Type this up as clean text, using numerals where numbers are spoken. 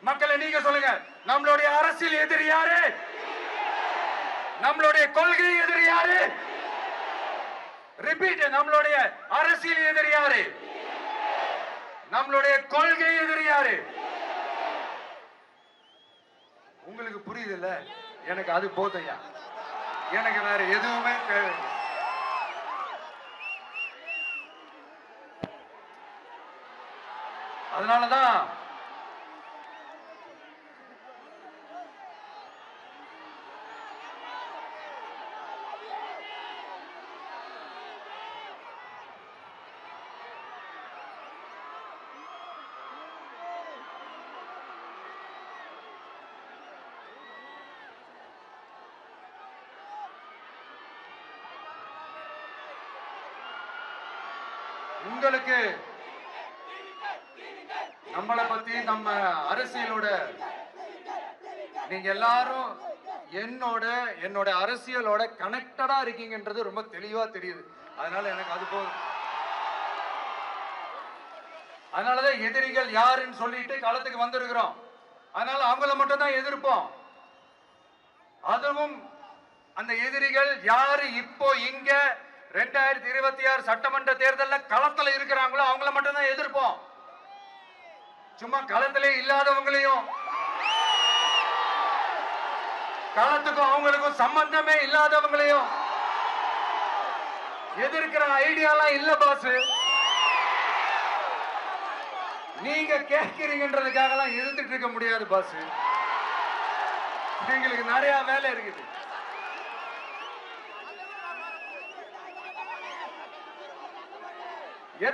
மக்களை நீங்க சொல்லுங்க, நம்மளுடைய அரசியல் எதிரி யாரு? நம்மளுடைய கொள்கை எதிரி யாரு? ரிப்பீட், நம்மளுடைய அரசியல் எதிரி யாரு? நம்மளுடைய கொள்கை எதிரி யாரு? உங்களுக்கு புரியுது இல்ல? எனக்கு அது போதையா, எனக்கு வேற எதுவுமே தேவையில்லை. அதனாலதான் உங்களுக்கு நம்மளை பத்தி, நம்ம அரசியலோட, நீங்க எல்லாரும் என்னோட அரசியலோட கனெக்டடா இருக்கீங்கன்றது ரொம்ப தெளிவா தெரியுது. அதனால எனக்கு அது போதும். அதனாலதான் எதிரிகள் யாருன்னு சொல்லிட்டு களத்துக்கு வந்திருக்கிறோம். அதனால அவங்கள மட்டும் தான் எதிர்ப்போம். அதுவும் அந்த எதிரிகள் யாரு இப்போ இங்க 2026 சட்டமன்ற தேர்தலில் களத்துல இருக்கிறாங்களோ அவங்கள மட்டும் தான் எதிர்ப்போம். சும்மா களத்திலே இல்லாதவங்களையும், களத்துக்கும் அவங்களுக்கும் சம்பந்தமே இல்லாதவங்களையும் எதிர்க்கிற ஐடியாலாம் இல்ல பாஸ். நீங்க கேட்கிறீங்கன்றதுக்காக எல்லாம் எதிர்த்துட்டு இருக்க முடியாது பாஸ். எங்களுக்கு நிறைய வேலை இருக்குது.